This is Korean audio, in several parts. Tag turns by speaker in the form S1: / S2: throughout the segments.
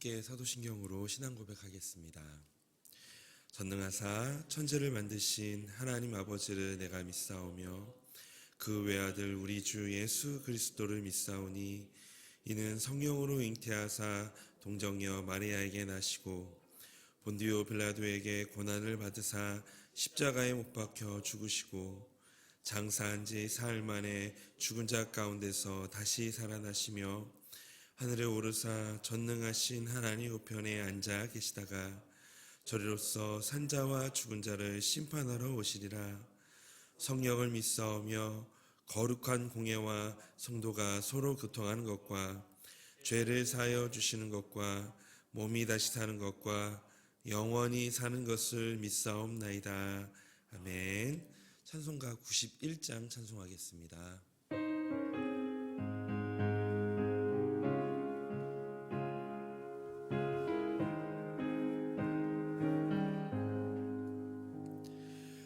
S1: 함께 사도신경으로 신앙 고백하겠습니다. 전능하사 천지를 만드신 하나님 아버지를 내가 믿사오며 그 외아들 우리 주 예수 그리스도를 믿사오니 이는 성령으로 잉태하사 동정녀 마리아에게 나시고 본디오 빌라도에게 고난을 받으사 십자가에 못 박혀 죽으시고 장사한 지 사흘 만에 죽은 자 가운데서 다시 살아나시며 하늘에 오르사 전능하신 하나님 우편에 앉아 계시다가 저리로서 산자와 죽은 자를 심판하러 오시리라. 성령을 믿사오며 거룩한 공예와 성도가 서로 교통하는 것과 죄를 사하여 주시는 것과 몸이 다시 사는 것과 영원히 사는 것을 믿사옵나이다. 아멘. 찬송가 91장 찬송하겠습니다.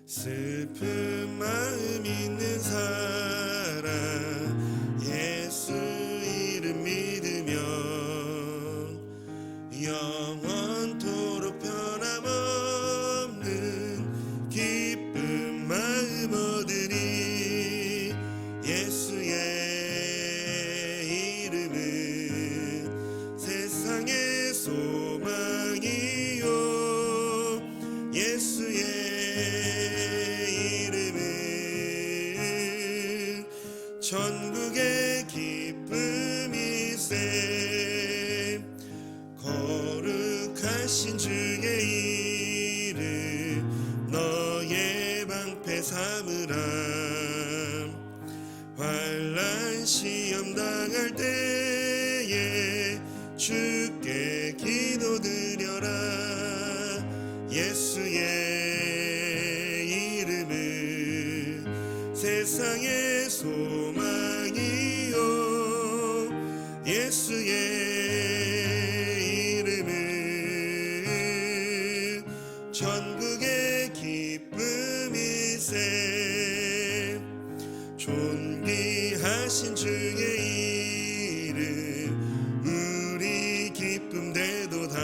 S1: 슬픈 마음 있는 사람 예수 이름 믿으면 영원토록 변함없는 기쁜 마음 얻으리. 예수의 이름은 세상의 소망이요 예수의 전국의 기쁨이세. 거룩하신 주의 이름 너의 방패 삼으라. 환난 시험 당할 때에 주께 기도드려라. 예수의 이름은 세상의 소망이요 예수의 이름은 전국의 기쁨이세. 존귀하신 주의 이름 우리 기쁨 되도다.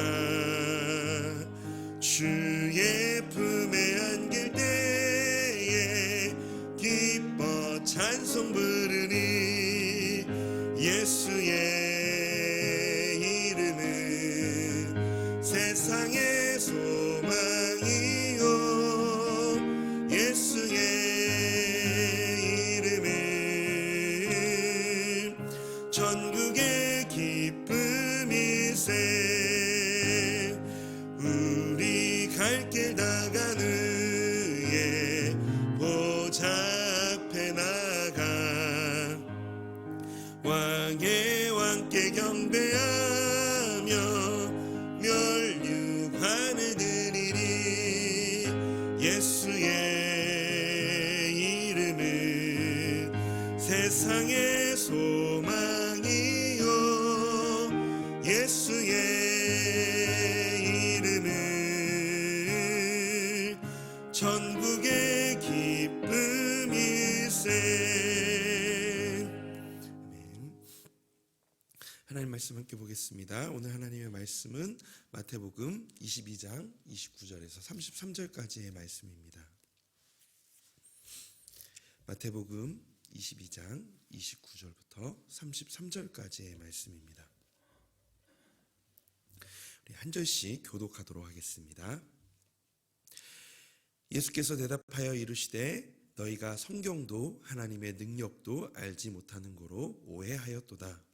S1: 주의 품에 안길 때에 기뻐 찬송 부르니. 예수의 이름은 세상의 소망이요 예수의 이름은 전국의 기쁨이세. 우리 갈 길 다가는 예 보좌 앞에 나가 왕의 왕께 경배하며 멸류관을 드리리. 예수의 이름은 세상의 소망이요 예수의 이름은 전국의 기쁨이세. 하나님 말씀 함께 보겠습니다. 오늘 하나님의 말씀은 마태복음 22장 29절에서 33절까지의 말씀입니다. 마태복음 22장 29절부터 33절까지의 말씀입니다. 우리 한 절씩 교독하도록 하겠습니다. 예수께서 대답하여 이르시되 너희가 성경도 하나님의 능력도 알지 못하는 고로 오해하였도다.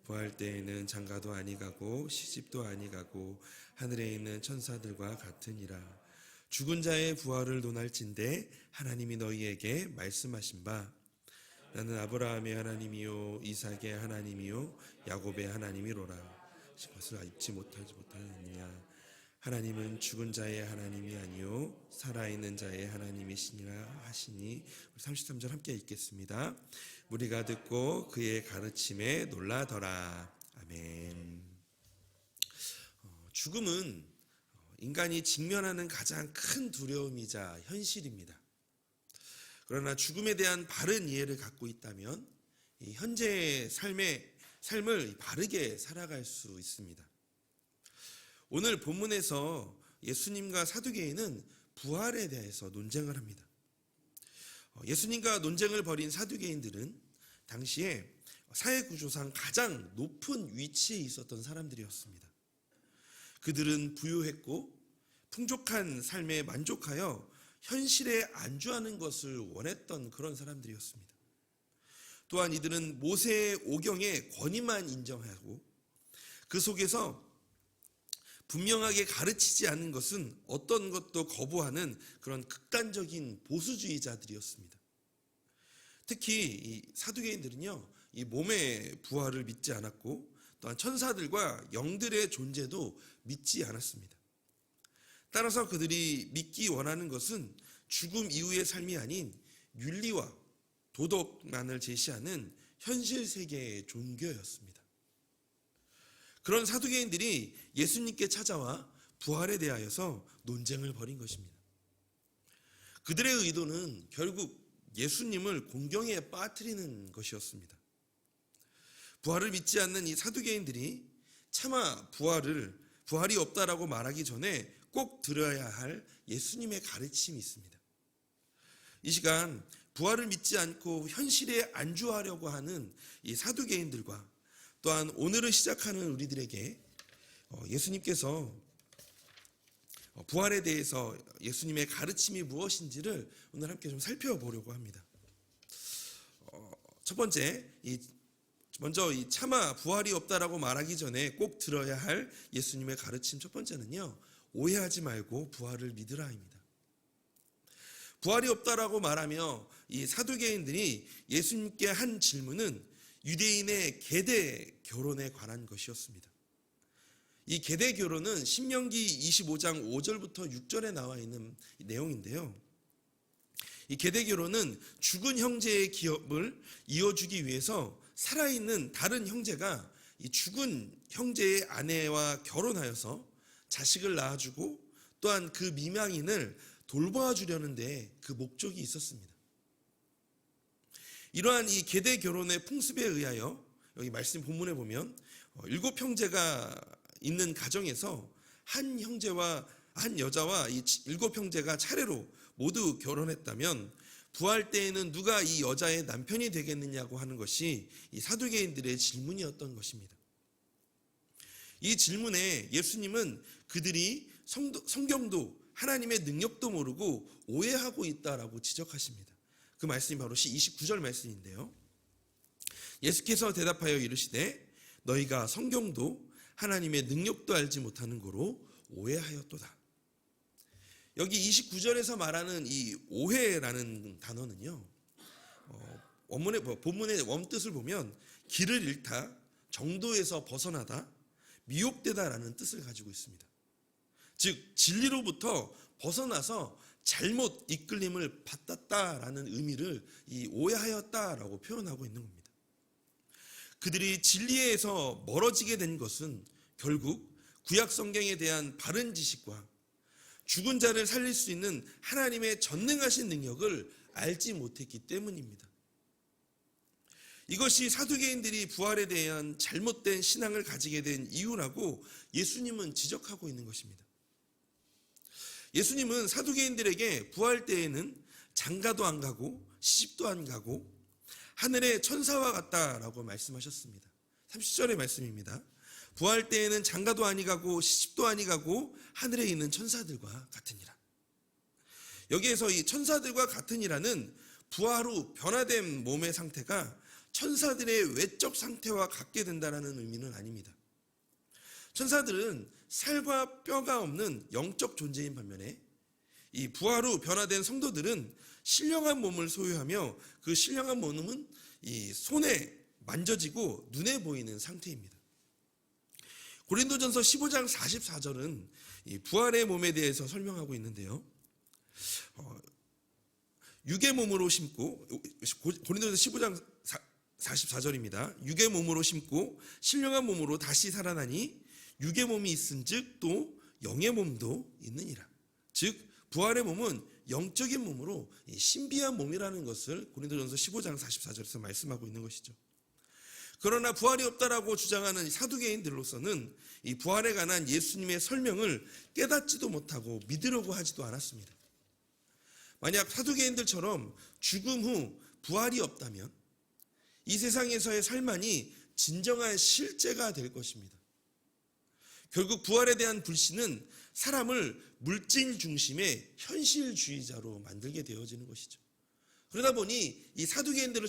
S1: 부활 때에는 장가도 아니가고 시집도 아니가고 하늘에 있는 천사들과 같으니라. 죽은 자의 부활을 논할진대 하나님이 너희에게 말씀하신 바 나는 아브라함의 하나님이요 이삭의 하나님이요 야곱의 하나님이로라. 그것을 잊지 못하느냐. 하나님은 죽은 자의 하나님이 아니요 살아있는 자의 하나님이시니라 하시니. 33절 함께 읽겠습니다. 무리가 듣고 그의 가르침에 놀라더라. 아멘. 죽음은 인간이 직면하는 가장 큰 두려움이자 현실입니다. 그러나 죽음에 대한 바른 이해를 갖고 있다면 이 현재의 삶을 바르게 살아갈 수 있습니다. 오늘 본문에서 예수님과 사두개인은 부활에 대해서 논쟁을 합니다. 예수님과 논쟁을 벌인 사두개인들은 당시에 사회구조상 가장 높은 위치에 있었던 사람들이었습니다. 그들은 부유했고 풍족한 삶에 만족하여 현실에 안주하는 것을 원했던 그런 사람들이었습니다. 또한 이들은 모세의 오경의 권위만 인정하고 그 속에서 분명하게 가르치지 않은 것은 어떤 것도 거부하는 그런 극단적인 보수주의자들이었습니다. 특히 이 사두개인들은요, 이 몸의 부활을 믿지 않았고 또한 천사들과 영들의 존재도 믿지 않았습니다. 따라서 그들이 믿기 원하는 것은 죽음 이후의 삶이 아닌 윤리와 도덕만을 제시하는 현실 세계의 종교였습니다. 그런 사두개인들이 예수님께 찾아와 부활에 대하여서 논쟁을 벌인 것입니다. 그들의 의도는 결국 예수님을 공경에 빠뜨리는 것이었습니다. 부활을 믿지 않는 이 사두개인들이 차마 부활이 없다라고 말하기 전에 꼭 들어야 할 예수님의 가르침이 있습니다. 이 시간 부활을 믿지 않고 현실에 안주하려고 하는 이 사두개인들과 또한 오늘을 시작하는 우리들에게 예수님께서 부활에 대해서 예수님의 가르침이 무엇인지를 오늘 함께 좀 살펴보려고 합니다. 첫 번째, 먼저 이 차마 부활이 없다라고 말하기 전에 꼭 들어야 할 예수님의 가르침 첫 번째는요, 오해하지 말고 부활을 믿으라입니다. 부활이 없다라고 말하며 이 사두개인들이 예수님께 한 질문은 유대인의 계대 결혼에 관한 것이었습니다. 이 계대 결혼은 신명기 25장 5절부터 6절에 나와 있는 내용인데요. 이 계대 결혼은 죽은 형제의 기업을 이어주기 위해서 살아있는 다른 형제가 이 죽은 형제의 아내와 결혼하여서 자식을 낳아주고 또한 그 미망인을 돌봐주려는데 그 목적이 있었습니다. 이러한 이 계대 결혼의 풍습에 의하여 여기 말씀 본문에 보면 7 형제가 있는 가정에서 한 형제와 한 여자와 이 7 형제가 차례로 모두 결혼했다면 부활 때에는 누가 이 여자의 남편이 되겠느냐고 하는 것이 이 사두개인들의 질문이었던 것입니다. 이 질문에 예수님은 그들이 성경도 하나님의 능력도 모르고 오해하고 있다라고 지적하십니다. 그 말씀이 바로 29절 말씀인데요. 예수께서 대답하여 이르시되 너희가 성경도 하나님의 능력도 알지 못하는 거로 오해하였도다. 여기 29절에서 말하는 이 오해라는 단어는요, 본문의 원뜻을 보면 길을 잃다, 정도에서 벗어나다, 미혹되다라는 뜻을 가지고 있습니다. 즉 진리로부터 벗어나서 잘못 이끌림을 받았다라는 의미를 이 오해하였다라고 표현하고 있는 겁니다. 그들이 진리에서 멀어지게 된 것은 결국 구약 성경에 대한 바른 지식과 죽은 자를 살릴 수 있는 하나님의 전능하신 능력을 알지 못했기 때문입니다. 이것이 사두개인들이 부활에 대한 잘못된 신앙을 가지게 된 이유라고 예수님은 지적하고 있는 것입니다. 예수님은 사두개인들에게 부활 때에는 장가도 안 가고 시집도 안 가고 하늘의 천사와 같다라고 말씀하셨습니다. 30절의 말씀입니다. 부활 때에는 장가도 아니 가고 시집도 아니 가고 하늘에 있는 천사들과 같으니라. 여기에서 이 천사들과 같으니라는 부활 후 변화된 몸의 상태가 천사들의 외적 상태와 같게 된다는 의미는 아닙니다. 천사들은 살과 뼈가 없는 영적 존재인 반면에 이 부활 후 변화된 성도들은 신령한 몸을 소유하며 그 신령한 몸은 이 손에 만져지고 눈에 보이는 상태입니다. 고린도전서 15장 44절은 이 부활의 몸에 대해서 설명하고 있는데요. 육의 몸으로 심고, 고린도전서 15장 44절입니다. 육의 몸으로 심고 신령한 몸으로 다시 살아나니 육의 몸이 있은즉 또 영의 몸도 있느니라. 즉 부활의 몸은 영적인 몸으로 신비한 몸이라는 것을 고린도전서 15장 44절에서 말씀하고 있는 것이죠. 그러나 부활이 없다라고 주장하는 사두개인들로서는 이 부활에 관한 예수님의 설명을 깨닫지도 못하고 믿으려고 하지도 않았습니다. 만약 사두개인들처럼 죽음 후 부활이 없다면 이 세상에서의 삶만이 진정한 실제가 될 것입니다. 결국 부활에 대한 불신은 사람을 물질 중심의 현실주의자로 만들게 되어지는 것이죠. 그러다 보니 이 사두개인들을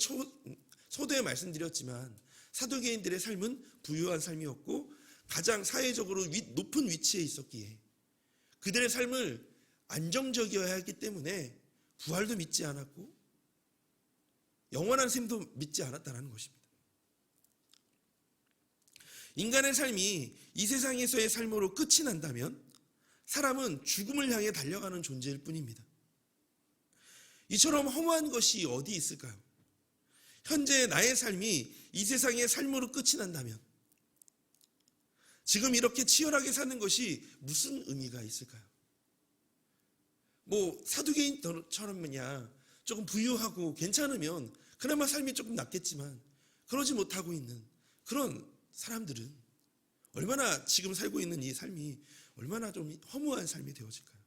S1: 서두에 말씀드렸지만 사두개인들의 삶은 부유한 삶이었고 가장 사회적으로 높은 위치에 있었기에 그들의 삶을 안정적이어야 했기 때문에 부활도 믿지 않았고 영원한 셈도 믿지 않았다는 것입니다. 인간의 삶이 이 세상에서의 삶으로 끝이 난다면 사람은 죽음을 향해 달려가는 존재일 뿐입니다. 이처럼 허무한 것이 어디 있을까요? 현재 나의 삶이 이 세상의 삶으로 끝이 난다면 지금 이렇게 치열하게 사는 것이 무슨 의미가 있을까요? 사두개인처럼냐 조금 부유하고 괜찮으면 그나마 삶이 조금 낫겠지만 그러지 못하고 있는 그런 사람들은 얼마나 지금 살고 있는 이 삶이 얼마나 좀 허무한 삶이 되어질까요?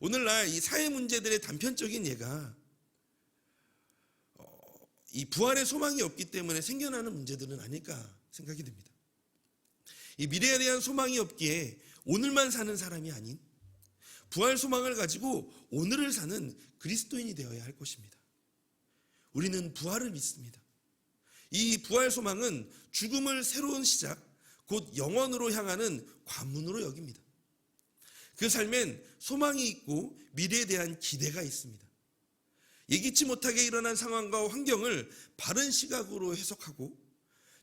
S1: 오늘날 이 사회 문제들의 단편적인 예가 이 부활의 소망이 없기 때문에 생겨나는 문제들은 아닐까 생각이 듭니다. 이 미래에 대한 소망이 없기에 오늘만 사는 사람이 아닌 부활 소망을 가지고 오늘을 사는 그리스도인이 되어야 할 것입니다. 우리는 부활을 믿습니다. 이 부활 소망은 죽음을 새로운 시작, 곧 영원으로 향하는 관문으로 여깁니다. 그 삶엔 소망이 있고 미래에 대한 기대가 있습니다. 예기치 못하게 일어난 상황과 환경을 바른 시각으로 해석하고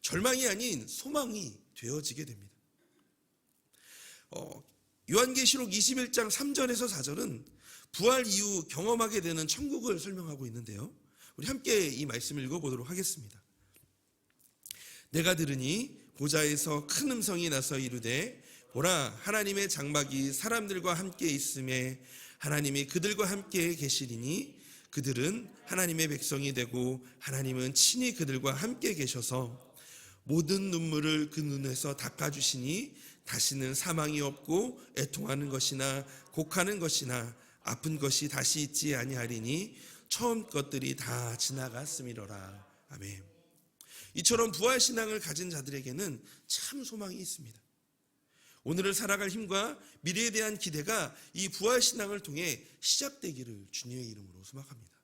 S1: 절망이 아닌 소망이 되어지게 됩니다. 요한계시록 21장 3절에서 4절은 부활 이후 경험하게 되는 천국을 설명하고 있는데요. 우리 함께 이 말씀을 읽어보도록 하겠습니다. 내가 들으니 보좌에서 큰 음성이 나서 이르되 보라 하나님의 장막이 사람들과 함께 있음에 하나님이 그들과 함께 계시리니 그들은 하나님의 백성이 되고 하나님은 친히 그들과 함께 계셔서 모든 눈물을 그 눈에서 닦아주시니 다시는 사망이 없고 애통하는 것이나 곡하는 것이나 아픈 것이 다시 있지 아니하리니 처음 것들이 다 지나갔음이로라. 아멘. 이처럼 부활신앙을 가진 자들에게는 참 소망이 있습니다. 오늘을 살아갈 힘과 미래에 대한 기대가 이 부활신앙을 통해 시작되기를 주님의 이름으로 소망합니다.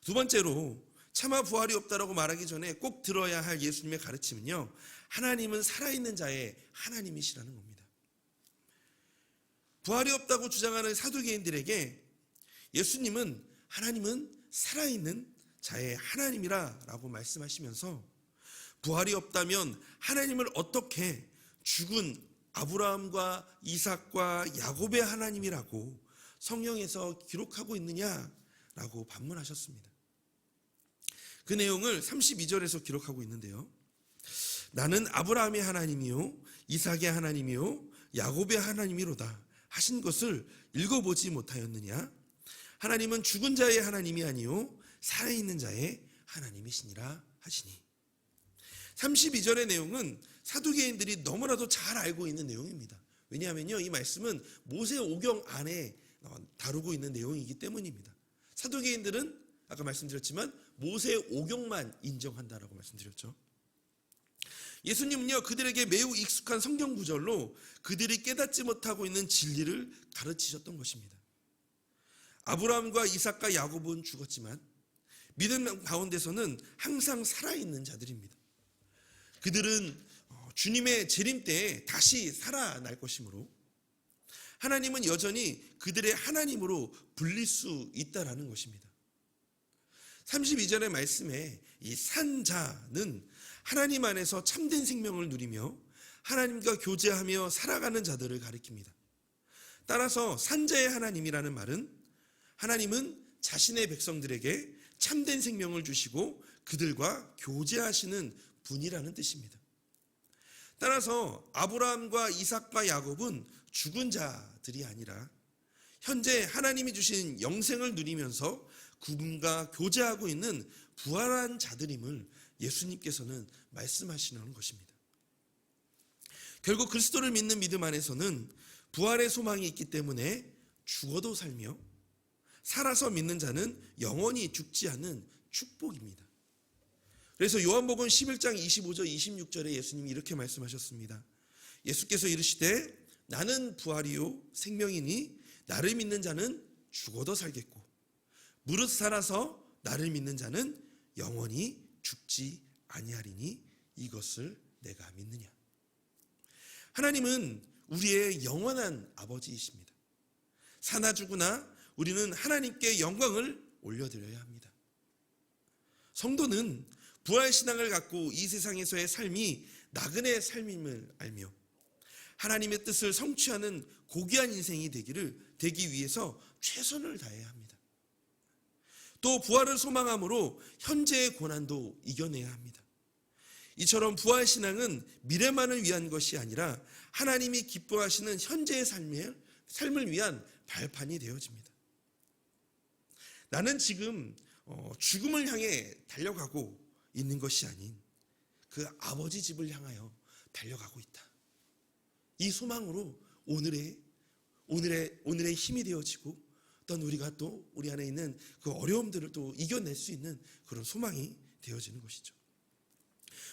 S1: 두 번째로 차마 부활이 없다라고 말하기 전에 꼭 들어야 할 예수님의 가르침은요, 하나님은 살아있는 자의 하나님이시라는 겁니다. 부활이 없다고 주장하는 사두개인들에게 예수님은 하나님은 살아있는 자의 하나님이라 라고 말씀하시면서 부활이 없다면 하나님을 어떻게 죽은 아브라함과 이삭과 야곱의 하나님이라고 성경에서 기록하고 있느냐라고 반문하셨습니다. 그 내용을 32절에서 기록하고 있는데요. 나는 아브라함의 하나님이요 이삭의 하나님이요 야곱의 하나님이로다 하신 것을 읽어보지 못하였느냐? 하나님은 죽은 자의 하나님이 아니요 살아있는 자의 하나님이시니라 하시니. 32절의 내용은 사두개인들이 너무나도 잘 알고 있는 내용입니다. 왜냐하면요, 이 말씀은 모세 오경 안에 다루고 있는 내용이기 때문입니다. 사두개인들은 아까 말씀드렸지만 모세 오경만 인정한다라고 말씀드렸죠. 예수님은요, 그들에게 매우 익숙한 성경 구절로 그들이 깨닫지 못하고 있는 진리를 가르치셨던 것입니다. 아브라함과 이삭과 야곱은 죽었지만 믿음 가운데서는 항상 살아있는 자들입니다. 그들은 주님의 재림 때에 다시 살아날 것이므로 하나님은 여전히 그들의 하나님으로 불릴 수 있다라는 것입니다. 32절의 말씀에 이 산자는 하나님 안에서 참된 생명을 누리며 하나님과 교제하며 살아가는 자들을 가리킵니다. 따라서 산자의 하나님이라는 말은 하나님은 자신의 백성들에게 참된 생명을 주시고 그들과 교제하시는 분이라는 뜻입니다. 따라서 아브라함과 이삭과 야곱은 죽은 자들이 아니라 현재 하나님이 주신 영생을 누리면서 그분과 교제하고 있는 부활한 자들임을 예수님께서는 말씀하시는 것입니다. 결국 그리스도를 믿는 믿음 안에서는 부활의 소망이 있기 때문에 죽어도 살며 살아서 믿는 자는 영원히 죽지 않는 축복입니다. 그래서 요한복음 11장 25절 26절에 예수님이 이렇게 말씀하셨습니다. 예수께서 이르시되 나는 부활이요 생명이니 나를 믿는 자는 죽어도 살겠고 무릇 살아서 나를 믿는 자는 영원히 죽지 아니하리니 이것을 내가 믿느냐. 하나님은 우리의 영원한 아버지이십니다. 사나 죽으나 우리는 하나님께 영광을 올려드려야 합니다. 성도는 부활신앙을 갖고 이 세상에서의 삶이 나그네의 삶임을 알며 하나님의 뜻을 성취하는 고귀한 인생이 되기 위해서 최선을 다해야 합니다. 또 부활을 소망함으로 현재의 고난도 이겨내야 합니다. 이처럼 부활신앙은 미래만을 위한 것이 아니라 하나님이 기뻐하시는 현재의 삶을 위한 발판이 되어집니다. 나는 지금 죽음을 향해 달려가고 있는 것이 아닌 그 아버지 집을 향하여 달려가고 있다. 이 소망으로 오늘의 힘이 되어지고 어떤 우리가 또 우리 안에 있는 그 어려움들을 또 이겨낼 수 있는 그런 소망이 되어지는 것이죠.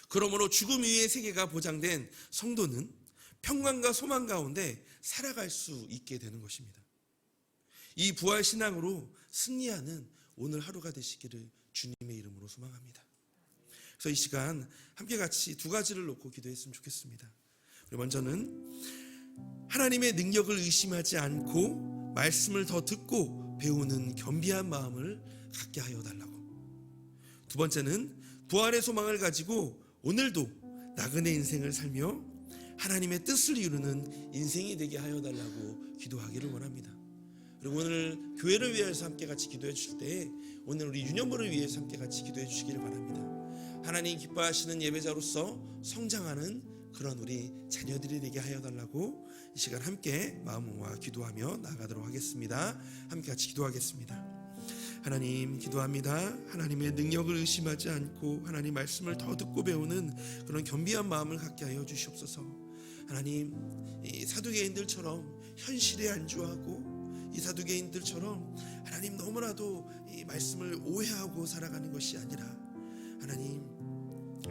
S1: 그러므로 죽음 이후의 세계가 보장된 성도는 평강과 소망 가운데 살아갈 수 있게 되는 것입니다. 이 부활 신앙으로 승리하는 오늘 하루가 되시기를 주님의 이름으로 소망합니다. 그래서 이 시간 함께 같이 두 가지를 놓고 기도했으면 좋겠습니다. 먼저는 하나님의 능력을 의심하지 않고 말씀을 더 듣고 배우는 겸비한 마음을 갖게 하여 달라고. 두 번째는 부활의 소망을 가지고 오늘도 나그네 인생을 살며 하나님의 뜻을 이루는 인생이 되게 하여 달라고 기도하기를 원합니다. 그리고 오늘 교회를 위해서 함께 같이 기도해 주실 때 오늘 우리 유년부를 위해서 함께 같이 기도해 주시기를 바랍니다. 하나님 기뻐하시는 예배자로서 성장하는 그런 우리 자녀들이 되게 하여 달라고 이 시간 함께 마음 모아 기도하며 나아가도록 하겠습니다. 함께 같이 기도하겠습니다. 하나님 기도합니다. 하나님의 능력을 의심하지 않고 하나님 말씀을 더 듣고 배우는 그런 겸비한 마음을 갖게 하여 주시옵소서. 하나님 이 사두개인들처럼 현실에 안주하고 이 사두개인들처럼 하나님 너무나도 이 말씀을 오해하고 살아가는 것이 아니라 하나님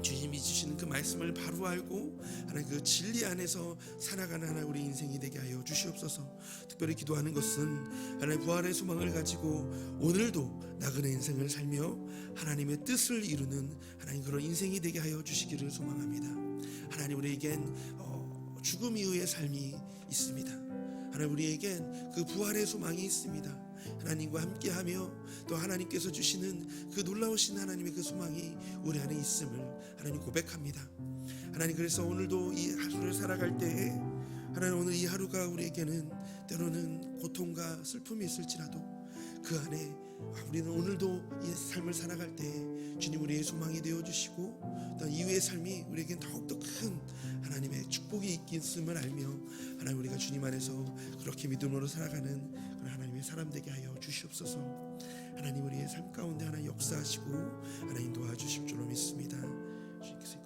S1: 주님이 주시는 그 말씀을 바로 알고 하나님 그 진리 안에서 살아가는 하나님 우리 인생이 되게 하여 주시옵소서. 특별히 기도하는 것은 하나님 부활의 소망을 가지고 오늘도 나그네 인생을 살며 하나님의 뜻을 이루는 하나님 그런 인생이 되게 하여 주시기를 소망합니다. 하나님 우리에겐 죽음 이후의 삶이 있습니다. 하나님 우리에겐 그 부활의 소망이 있습니다. 하나님과 함께하며 또 하나님께서 주시는 그 놀라우신 하나님의 그 소망이 우리 안에 있음을 하나님 고백합니다. 하나님 그래서 오늘도 이 하루를 살아갈 때에 하나님 오늘 이 하루가 우리에게는 때로는 고통과 슬픔이 있을지라도 그 안에 우리는 오늘도 이 삶을 살아갈 때 주님 우리의 소망이 되어주시고 또 이후의 삶이 우리에겐 더욱더 큰 하나님의 축복이 있음을 알며 하나님 우리가 주님 안에서 그렇게 믿음으로 살아가는 그런 하나님의 사람 되게 하여 주시옵소서. 하나님 우리의 삶 가운데 하나님 역사하시고 하나님 도와주실 줄로 믿습니다. 주님께서